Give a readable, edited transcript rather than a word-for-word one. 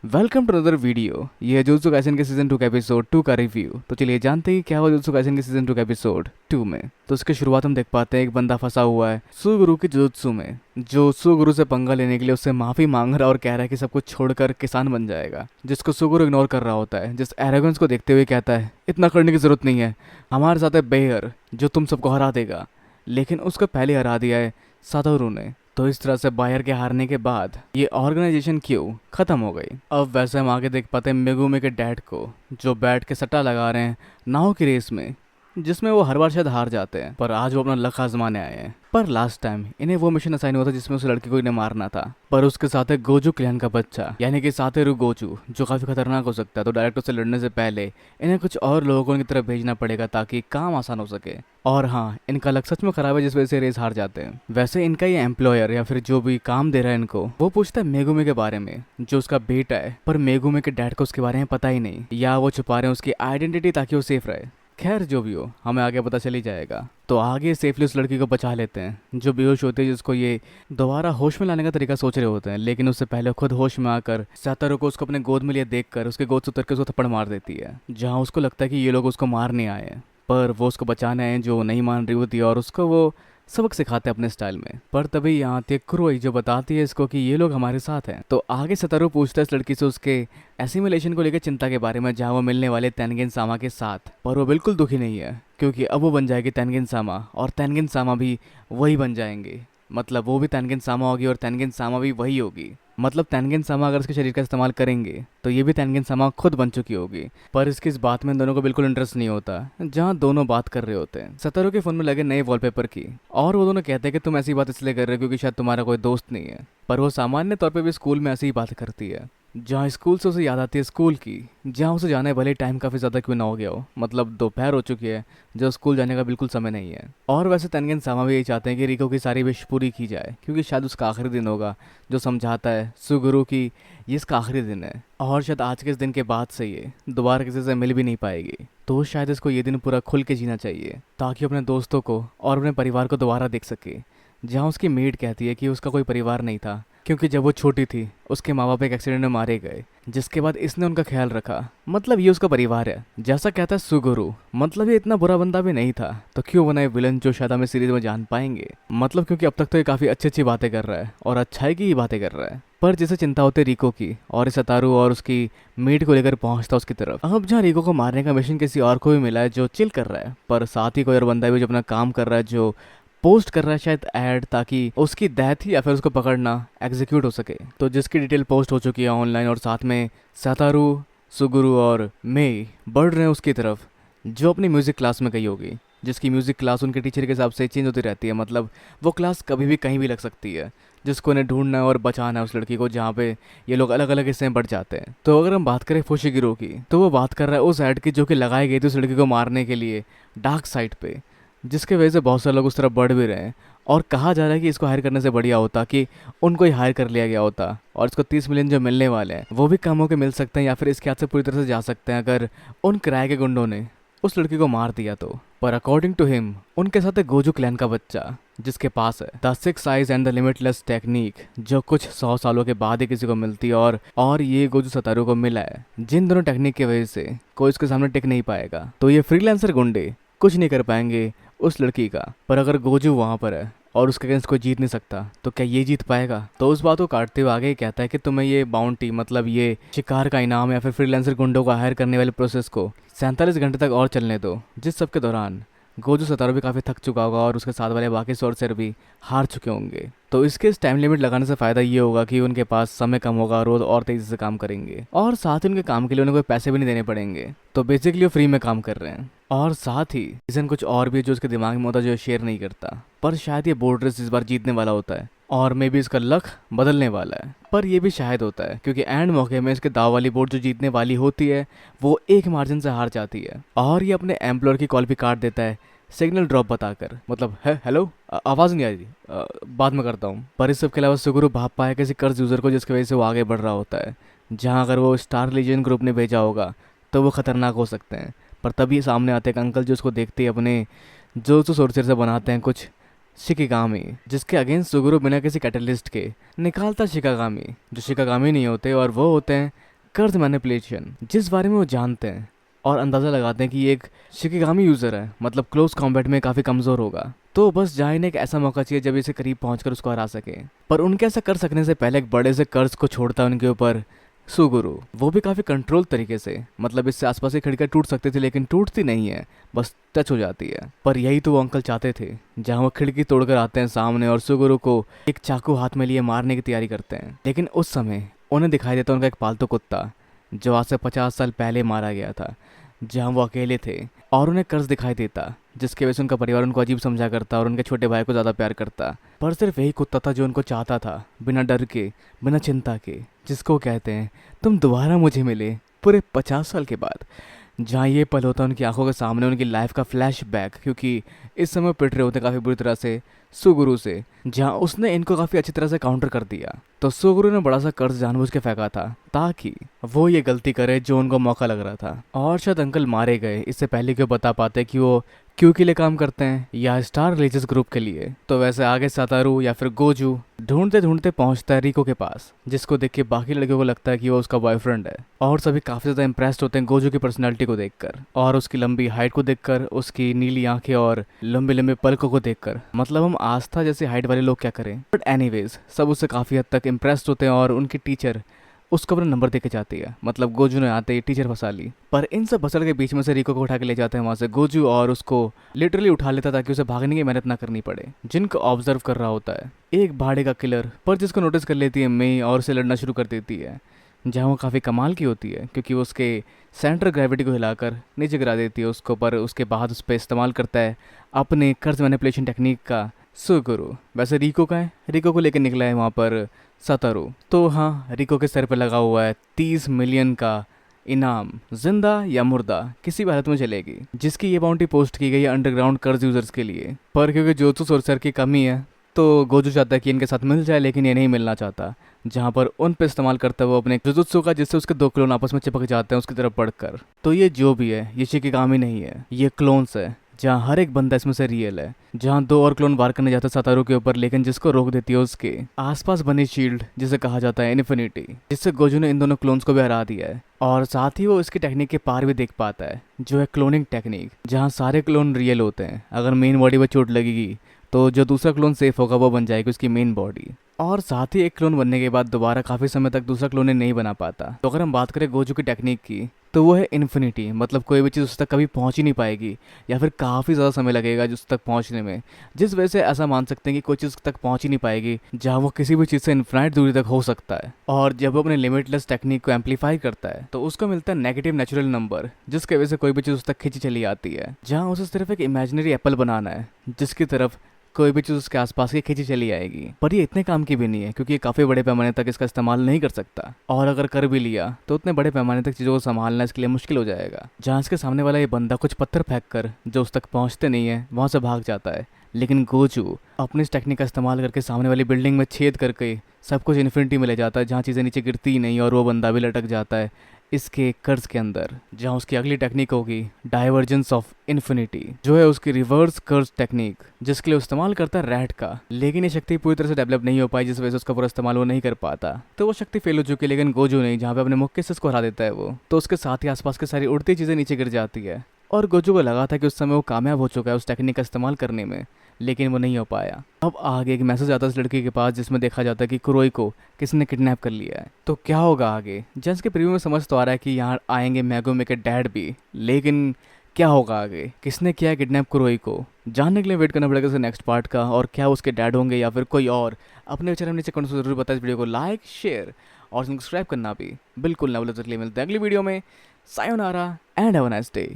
Welcome to another video. ये है jutsu Kaisen के सीजन 2 का एपिसोड 2 का रिव्यू। तो चलिए जानते हैं कि क्या हुआ जुत्सु काइसेन के सीजन 2 का एपिसोड 2 में। तो इसकी शुरुआत हम देख पाते हैं, एक बंदा फंसा हुआ है सुगुरु की जुत्सु में, जो सुगुरु से पंगा लेने के लिए उससे माफी मांग रहा है और कह रहा है कि सब कुछ छोड़कर किसान बन जाएगा, जिसको सुगुरु इग्नोर कर रहा होता है। जिस एरोगेंस को देखते हुए कहता है इतना करने की जरूरत नहीं है, हमारे साथ है बेयर जो तुम सबको हरा देगा। लेकिन उसको पहले हरा दिया है सातोरु ने। तो इस तरह से बायर के हारने के बाद ये ऑर्गेनाइजेशन क्यों खत्म हो गई। अब वैसे हम आगे देख पाते हैं मेगुमी के डैड को, जो बैठ के सट्टा लगा रहे हैं नाव की रेस में, जिसमें वो हर बार शायद हार जाते हैं, पर आज वो अपना लक आजमाने आए हैं। पर लास्ट टाइम इन्हें वो मिशन असाइन हुआ था जिसमें उस लड़की को इन्हें मारना था, पर उसके साथ है गोजू क्लैन का बच्चा, यानी कि सातेरु गोजू, जो काफी खतरनाक हो सकता है। तो डायरेक्ट उससे लड़ने से पहले इन्हें कुछ और लोगों को इनकी तरफ भेजना पड़ेगा ताकि काम आसान हो सके। और हाँ, इनका लक सच में खराब है जिस वजह से रेस हार जाते हैं। वैसे इनका ये एम्प्लॉयर या फिर जो भी काम दे रहा है इनको, वो पूछता है मेगुमी के बारे में, जो उसका बेटा है, पर मेगुमी के डैड को उसके बारे में पता ही नहीं, या वो छुपा रहे हैं उसकी आइडेंटिटी ताकि वो सेफ रहे। खैर जो भी हो, हमें आगे पता चल ही जाएगा। तो आगे सेफली उस लड़की को बचा लेते हैं जो बेहोश होती है, जिसको ये दोबारा होश में लाने का तरीका सोच रहे होते हैं। लेकिन उससे पहले खुद होश में आकर सातारो को उसको अपने गोद में लिए देखकर उसके गोद से उतर के उसको थप्पड़ मार देती है, जहाँ उसको लगता है कि ये लोग उसको मारने आए हैं, पर वो उसको बचाने आए हैं, जो नहीं मान रही होती है, और उसको वो सबक सिखाते हैं अपने स्टाइल में। पर तभी यहाँ आती है क्रोई, जो बताती है इसको कि ये लोग हमारे साथ हैं। तो आगे सतारू पूछता है इस लड़की से उसके एसिमिलेशन को लेकर चिंता के बारे में, जहाँ वो मिलने वाले तेनगिन सामा के साथ। पर वो बिल्कुल दुखी नहीं है, क्योंकि अब वो बन जाएगी तेनगिन सामा, और तेनगिन सामा भी वही बन जाएंगे। मतलब वो भी तेनगिन सामा होगी और तेनगिन सामा भी वही होगी। मतलब तेनगिन सामा अगर इसके शरीर का इस्तेमाल करेंगे तो ये भी तेनगिन सामा खुद बन चुकी होगी। पर इसकी इस बात में इन दोनों को बिल्कुल इंटरेस्ट नहीं होता, जहाँ दोनों बात कर रहे होते हैं सतारो के फोन में लगे नए वॉलपेपर की, और वो दोनों कहते हैं कि तुम ऐसी बात इसलिए कर रहे हो क्योंकि शायद तुम्हारा कोई दोस्त नहीं है। पर वो सामान्य तौर पर भी स्कूल में ऐसी ही बात करती है, जहाँ स्कूल से उसे याद आती है स्कूल की, जहाँ उसे जाने भले टाइम काफ़ी ज़्यादा क्यों ना हो गया हो, मतलब दोपहर हो चुकी है, जो स्कूल जाने का बिल्कुल समय नहीं है। और वैसे तेनगिन सामा भी यही चाहते हैं कि रिको की सारी विश पूरी की जाए, क्योंकि शायद उसका आखिरी दिन होगा, जो समझाता है सुगुरु की ये इसका आखिरी दिन है, और शायद आज के इस दिन के बाद से ये दोबारा किसी से मिल भी नहीं पाएगी। तो शायद इसको ये दिन पूरा खुल के जीना चाहिए ताकि अपने दोस्तों को और अपने परिवार को दोबारा देख सके। जहाँ उसकी मेड कहती है कि उसका कोई परिवार नहीं था, क्योंकि जब वो छोटी थी उसके माँ बाप एक एक्सीडेंट में मारे गए, जिसके बाद इसने उनका ख्याल रखा, मतलब ये उसका परिवार है। जैसा कहता है सुगुरु, मतलब ये इतना बुरा बंदा भी नहीं था, तो क्यों बनाए विलन जो शायद हमें सीरीज में जान पाएंगे। मतलब क्योंकि अब तक तो ये काफी अच्छी अच्छी बातें कर रहा है और अच्छाई की ही बातें कर रहा है, पर जिसे चिंता होती है रिको की, और सतारू और उसकी मेड को लेकर पहुंचता उसकी तरफ। अब जहाँ रिको को मारने का मिशन किसी और को भी मिला है जो चिल कर रहा है, पर साथ ही कोई और बंदा भी जो अपना काम कर रहा है, जो पोस्ट कर रहा है शायद ऐड, ताकि उसकी डेथ या फिर उसको पकड़ना एग्जीक्यूट हो सके। तो जिसकी डिटेल पोस्ट हो चुकी है ऑनलाइन, और साथ में सतारू, सुगुरु और मेई बढ़ रहे हैं उसकी तरफ, जो अपनी म्यूजिक क्लास में गई होगी, जिसकी म्यूजिक क्लास उनके टीचर के हिसाब से चेंज होती रहती है। मतलब वो क्लास कभी भी कहीं भी लग सकती है, जिसको उन्हें ढूंढना है और बचाना है उस लड़की को, जहाँ पे ये लोग अलग अलग हिस्से में बढ़ जाते हैं। तो अगर हम बात करें फुशिगिरो की, तो वो बात कर रहा है उस ऐड की जो कि लगाई गई थी उस लड़की को मारने के लिए डार्क साइड पे, जिसके वजह से बहुत सारे लोग उस तरफ बढ़ भी रहे हैं। और कहा जा रहा है कि इसको हायर करने से बढ़िया होता कि उनको ही हायर कर लिया गया होता, और इसको 30 मिलियन जो मिलने वाले हैं वो भी कम होकर मिल सकते हैं, या फिर इसके हाथ से पूरी तरह से जा सकते हैं अगर उन किराए के गुंडों ने उस लड़की को मार दिया तो। पर अकॉर्डिंग टू हिम उनके साथ है गोजू क्लैन का बच्चा, जिसके पास है the 6 eyes and the limitless technique, जो कुछ 100 सालों के बाद ही किसी को मिलती है। और ये गोजू सतारू को मिला है, जिन दोनों टेक्निक की वजह से कोई इसके सामने टिक नहीं पाएगा। तो ये फ्रीलांसर गुंडे कुछ नहीं कर पाएंगे उस लड़की का। पर अगर गोजू वहां पर है और उसके अगेंस्ट कोई जीत नहीं सकता, तो क्या ये जीत पाएगा। तो उस बात को काटते हुए आगे कहता है कि तुम्हें ये बाउंटी, मतलब ये शिकार का इनाम या फिर फ्रीलांसर गुंडों को हायर करने वाले प्रोसेस को 47 घंटे तक और चलने दो, जिस सब के दौरान गोजू सतारू भी काफ़ी थक चुका होगा और उसके साथ वाले बाकी सोर्सर भी हार चुके होंगे। तो इसके इस टाइम लिमिट लगाने से फ़ायदा ये होगा कि उनके पास समय कम होगा, रोज़ और तेज़ी से काम करेंगे, और साथ ही उनके काम के लिए उन्हें कोई पैसे भी नहीं देने पड़ेंगे। तो बेसिकली वो फ्री में काम कर रहे हैं। और साथ ही रीज़न कुछ और भी जो उसके दिमाग में होता है, जो शेयर नहीं करता, पर शायद ये बोर्ड रेस इस बार जीतने वाला होता है, और मे भी इसका लक बदलने वाला है। पर यह भी शायद होता है क्योंकि एंड मौके में इसके दाव वाली बोर्ड जो जीतने वाली होती है वो एक मार्जिन से हार जाती है, और ये अपने एम्प्लॉयर की कॉल भी काट देता है सिग्नल ड्रॉप बताकर, मतलब है हेलो, आवाज़ नहीं आ रही, बाद में करता हूँ। पर इस सब के अलावा सुगुरु भाप पाया किसी कर्ज यूज़र को, जिसकी वजह से वो आगे बढ़ रहा होता है, जहाँ अगर वो स्टार लीजन ग्रुप ने भेजा होगा तो वो खतरनाक हो सकते हैं। पर तभी सामने आते हैं अंकल, जो उसको देखते ही अपने जो सोर्सर से बनाते हैं कुछ शिकिगामी, जिसके अगेंस्ट सुगुरु बिना किसी कैटलिस्ट के निकालता शिकागामी, जो शिकागामी नहीं होते, और वो होते हैं कर्ज मैनिपुलेशन जिस बारे में वो जानते हैं और अंदाज़ा लगाते हैं कि ये एक शिकिगामी यूज़र है, मतलब क्लोज कॉम्बैट में काफ़ी कमज़ोर होगा, तो बस जहाँ इन्हें एक ऐसा मौका चाहिए जब इसे करीब पहुंचकर उसको हरा सके। पर उनके ऐसा कर सकने से पहले एक बड़े से कर्ज को छोड़ता है उनके ऊपर सुगुरु, वो भी काफ़ी कंट्रोल तरीके से। मतलब इससे आसपास की खिड़कियाँ टूट सकती थी लेकिन टूटती नहीं है, बस टच हो जाती है। पर यही तो वो अंकल चाहते थे। जहाँ वो खिड़की तोड़कर आते हैं सामने और सुगुरु को एक चाकू हाथ में लिए मारने की तैयारी करते हैं, लेकिन उस समय उन्हें दिखाई देता उनका एक पालतू कुत्ता जो आज से 50 साल पहले मारा गया था, जहाँ वो अकेले थे। और उन्हें कर्ज दिखाई देता जिसकी वजह से उनका परिवार उनको अजीब समझा करता और उनके छोटे भाई को ज़्यादा प्यार करता। पर सिर्फ यही कुत्ता था जो उनको चाहता था, बिना डर के, बिना चिंता के, जिसको कहते हैं तुम दोबारा मुझे मिले पूरे 50 साल के बाद। जहाँ ये पल होता है उनकी आंखों के सामने उनकी लाइफ का फ्लैशबैक, क्योंकि इस समय पिट रहे होते काफ़ी बुरी तरह से सुगुरु से, जहाँ उसने इनको काफ़ी अच्छी तरह से काउंटर कर दिया। तो सुगुरु ने बड़ा सा कर्ज जानबूझ के फेंका था ताकि वो ये गलती करे जो उनको मौका लग रहा था। और शायद अंकल मारे गए इससे पहले क्यों बता पाते कि वो क्यों के लिए काम करते हैं या स्टार रिलीजियस ग्रुप के लिए। तो वैसे आगे सतारू या फिर गोजू ढूंढते ढूंढते पहुंचता है रिको के पास, जिसको देख के बाकी लड़कियों को लगता है कि वो उसका बॉयफ्रेंड है। और सभी काफ़ी ज़्यादा इंप्रेस्ड होते हैं गोजू की पर्सनैलिटी को देखकर और उसकी लंबी हाइट को देखकर, उसकी नीली आंखें और लंबे लंबे पलकों को देखकर। मतलब हम आस्था जैसे हाइट वाले लोग क्या करें। बट एनीवेज सब उससे काफ़ी हद तक इंप्रेस्ड होते हैं और उनकी टीचर उसको अपना नंबर देके जाती है। मतलब गोजू ने आते ही टीचर फंसा ली। पर इन सब बसड़ के बीच में से रिको को उठा के ले जाते हैं वहाँ से गोजू और उसको लिटरली उठा लेता ताकि उसे भागने की मेहनत ना करनी पड़े। जिनको ऑब्जर्व कर रहा होता है एक भाड़े का किलर, पर जिसको नोटिस कर लेती है मई और उसे लड़ना शुरू कर देती है। जहाँ वो काफ़ी कमाल की होती है क्योंकि वो उसके सेंटर ग्रेविटी को हिलाकर नीचे गिरा देती है उसको, पर उसके बाद उस पर इस्तेमाल करता है अपने कर्ज मैनिपुलेशन टेक्निक का सुगुरु। वैसे रिको का है, रिको को लेकर निकला है वहाँ पर सतारू। तो हाँ, रिको के सर पे लगा हुआ है 30 मिलियन का इनाम, जिंदा या मुर्दा किसी भी हालत में चलेगी, जिसकी ये बाउंटी पोस्ट की गई है अंडरग्राउंड कर्ज यूजर्स के लिए। पर क्योंकि जोत्सु सोर्सर की कमी है तो गोजू चाहता है कि इनके साथ मिल जाए, लेकिन ये नहीं मिलना चाहता। जहाँ पर उन पे इस्तेमाल करता है वो अपने जुजुत्सु का, जिससे उसके दो क्लोन आपस में चिपक जाते हैं उसकी तरफ बढ़कर। तो ये जो भी है ये शिकिगामी नहीं है, ये क्लोन्स है, जहाँ हर एक बंदा इसमें से रियल है। जहाँ दो और क्लोन वार करने जाता है सतारू के ऊपर, लेकिन जिसको रोक देती है उसके आसपास बनी शील्ड जिसे कहा जाता है इन्फिनिटी, जिससे गोजू ने इन दोनों क्लोन्स को भी हरा दिया है। और साथ ही वो इसकी टेक्निक के पार भी देख पाता है जो है क्लोनिंग टेक्निक, जहाँ सारे क्लोन रियल होते हैं। अगर मेन बॉडी पर चोट लगेगी तो जो दूसरा क्लोन सेफ होगा वो बन जाएगी उसकी मेन बॉडी। और साथ ही एक क्लोन बनने के बाद दोबारा काफ़ी समय तक दूसरा क्लोन नहीं बना पाता। तो अगर हम बात करें गोजू की टेक्निक की तो वो है इन्फिनिटी, मतलब कोई भी चीज़ उस तक कभी पहुंच ही नहीं पाएगी या फिर काफ़ी ज़्यादा समय लगेगा उस तक पहुंचने में। जिस वजह से ऐसा मान सकते हैं कि कोई चीज़ तक पहुंच ही नहीं पाएगी जहां वो किसी भी चीज़ से इन्फिनाइट दूरी तक हो सकता है। और जब वो अपने लिमिटलेस टेक्निक को एम्पलीफाई करता है तो उसको मिलता है नेगेटिव नेचुरल नंबर, जिसकी वजह से कोई भी चीज़ उस तक खींची चली आती है। जहाँ उसे सिर्फ एक इमेजिनरी एप्पल बनाना है जिसकी तरफ कोई भी चीज़ उसके आसपास की खींची चली आएगी। पर ये इतने काम की भी नहीं है क्योंकि ये काफ़ी बड़े पैमाने तक इसका इस्तेमाल नहीं कर सकता, और अगर कर भी लिया तो उतने बड़े पैमाने तक चीज़ों को संभालना इसके लिए मुश्किल हो जाएगा। जहाँ इसके सामने वाला ये बंदा कुछ पत्थर फेंक कर जो उस तक पहुँचते नहीं है वहाँ से भाग जाता है, लेकिन गोजू अपनी इस टेक्निक का इस्तेमाल करके सामने वाली बिल्डिंग में छेद करके सब कुछ इन्फिनिटी में ले जाता है, जहाँ चीज़ें नीचे गिरती ही नहीं और वो बंदा भी लटक जाता है इसके कर्ज के अंदर। जहाँ उसकी अगली टेक्निक होगी डाइवर्जेंस ऑफ इन्फिनिटी, जो है उसकी रिवर्स कर्ज टेक्निक, जिसके लिए इस्तेमाल करता है रैट का। लेकिन ये शक्ति पूरी तरह से डेवलप नहीं हो पाई, जिस वजह से उसका पूरा इस्तेमाल वो नहीं कर पाता। तो वो शक्ति फेल हो चुकी है, लेकिन गोजू नहीं, जहाँ पे अपने मुक्के से उसको हरा देता है वो, तो उसके साथ ही आसपास की सारी उड़ती चीज़ें नीचे गिर जाती है। और गोजू को लगा था कि उस समय वो कामयाब हो चुका है उस टेक्निक का इस्तेमाल करने में, लेकिन वो नहीं हो पाया। अब आगे एक मैसेज आता है उस लड़की के पास जिसमें देखा जाता है कि कुरोई को किसी ने किडनैप कर लिया है। तो क्या होगा आगे? जेंस के प्रीव्यू में समझ तो आ रहा है कि यहाँ आएंगे मेगुमी के डैड भी, लेकिन क्या होगा आगे? किसने किया है किडनैप कुरोई को? जानने के लिए वेट करना पड़ेगा नेक्स्ट पार्ट का। और क्या उसके डैड होंगे या फिर कोई और? अपने विचार नीचे कमेंट में जरूर बताएं। इस वीडियो को लाइक, शेयर और सब्सक्राइब करना भी बिल्कुल ना भूलें। तो मिलते हैं अगली वीडियो में। Sayonara and have a nice day.